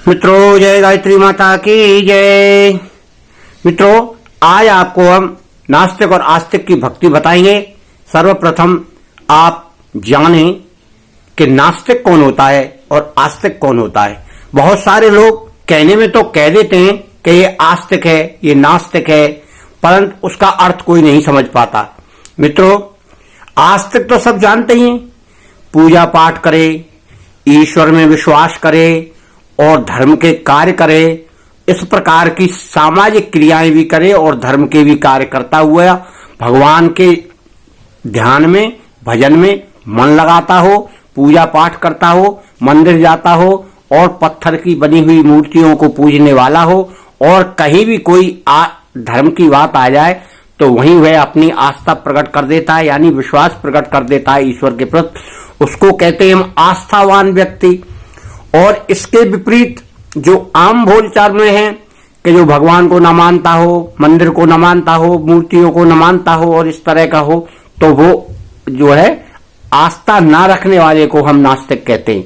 मित्रों, जय गायत्री माता की जय। मित्रों, आज आपको हम नास्तिक और आस्तिक की भक्ति बताएंगे। सर्वप्रथम आप जानें कि नास्तिक कौन होता है और आस्तिक कौन होता है। बहुत सारे लोग कहने में तो कह देते हैं कि ये आस्तिक है, ये नास्तिक है, परंतु उसका अर्थ कोई नहीं समझ पाता। मित्रों, आस्तिक तो सब जानते ही हैं, पूजा पाठ करे, ईश्वर में विश्वास करे और धर्म के कार्य करे, इस प्रकार की सामाजिक क्रियाएं भी करे और धर्म के भी कार्य करता हुआ भगवान के ध्यान में, भजन में मन लगाता हो, पूजा पाठ करता हो, मंदिर जाता हो और पत्थर की बनी हुई मूर्तियों को पूजने वाला हो, और कहीं भी कोई धर्म की बात आ जाए तो वहीं वह अपनी आस्था प्रकट कर देता है, यानी विश्वास प्रकट कर देता है ईश्वर के प्रति। उसको कहते हैं हम आस्थावान व्यक्ति। और इसके विपरीत जो आम बोलचाल में है कि जो भगवान को न मानता हो, मंदिर को न मानता हो, मूर्तियों को न मानता हो और इस तरह का हो, तो वो जो है आस्था न रखने वाले को हम नास्तिक कहते हैं।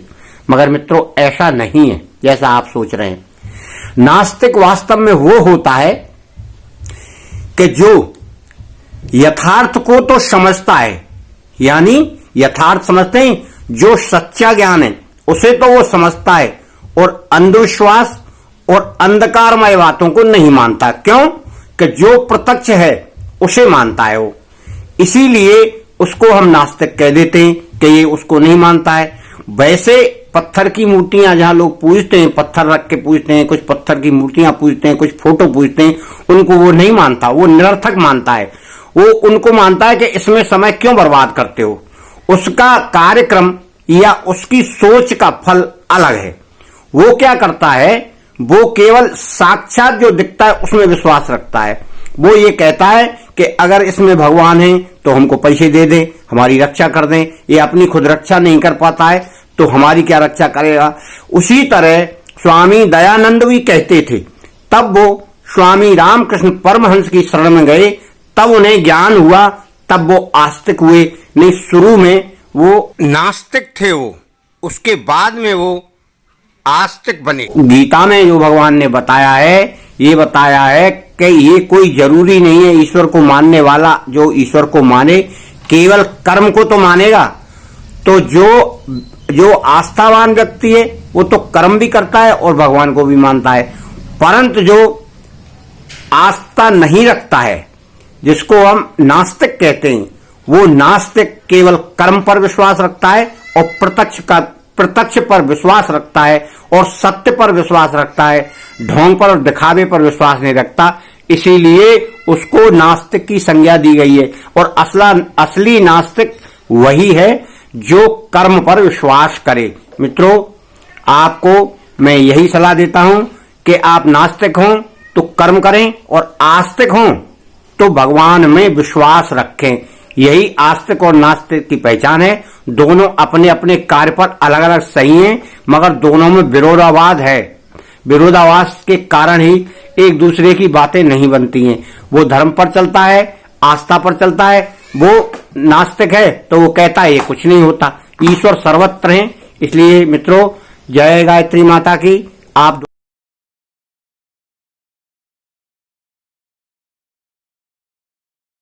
मगर मित्रों, ऐसा नहीं है जैसा आप सोच रहे हैं। नास्तिक वास्तव में वो होता है कि जो यथार्थ को तो समझता है, यानी यथार्थ समझते हैं, जो सच्चा ज्ञान है उसे तो वो समझता है और अंधविश्वास और अंधकारमय बातों को नहीं मानता। क्यों? कि जो प्रत्यक्ष है उसे मानता है वो, इसीलिए उसको हम नास्तिक कह देते हैं कि ये उसको नहीं मानता है। वैसे पत्थर की मूर्तियां जहां लोग पूजते हैं, पत्थर रख के पूजते हैं, कुछ पत्थर की मूर्तियां पूजते हैं, कुछ फोटो पूजते हैं, उनको वो नहीं मानता, वो निरर्थक मानता है। वो उनको मानता है कि इसमें समय क्यों बर्बाद करते हो। उसका कार्यक्रम या उसकी सोच का फल अलग है। वो क्या करता है, वो केवल साक्षात जो दिखता है उसमें विश्वास रखता है। वो ये कहता है कि अगर इसमें भगवान है तो हमको पैसे दे दें, हमारी रक्षा कर दें। ये अपनी खुद रक्षा नहीं कर पाता है तो हमारी क्या रक्षा करेगा। उसी तरह स्वामी दयानंद भी कहते थे। तब वो स्वामी रामकृष्ण परमहंस की शरण में गए, तब उन्हें ज्ञान हुआ, तब वो आस्तिक हुए। नहीं, शुरू में वो नास्तिक थे वो, उसके बाद में वो आस्तिक बने। गीता में जो भगवान ने बताया है, ये बताया है कि ये कोई जरूरी नहीं है ईश्वर को मानने वाला जो ईश्वर को माने केवल कर्म को तो मानेगा। तो जो आस्थावान व्यक्ति है वो तो कर्म भी करता है और भगवान को भी मानता है, परंतु जो आस्था नहीं रखता है, जिसको हम नास्तिक कहते हैं, वो नास्तिक केवल कर्म पर विश्वास रखता है और प्रत्यक्ष पर विश्वास रखता है और सत्य पर विश्वास रखता है, ढोंग पर और दिखावे पर विश्वास नहीं रखता। इसीलिए उसको नास्तिक की संज्ञा दी गई है। और असली नास्तिक वही है जो कर्म पर विश्वास करे। मित्रों, आपको मैं यही सलाह देता हूं कि आप नास्तिक हों तो कर्म करें और आस्तिक हों तो भगवान में विश्वास रखें। यही आस्तिक और नास्तिक की पहचान है। दोनों अपने अपने कार्य पर अलग अलग सही हैं, मगर दोनों में विरोधाभास है। विरोधाभास के कारण ही एक दूसरे की बातें नहीं बनती हैं। वो धर्म पर चलता है, आस्था पर चलता है, वो नास्तिक है तो वो कहता है ये कुछ नहीं होता। ईश्वर सर्वत्र है। इसलिए मित्रों, जय गायत्री माता की। आप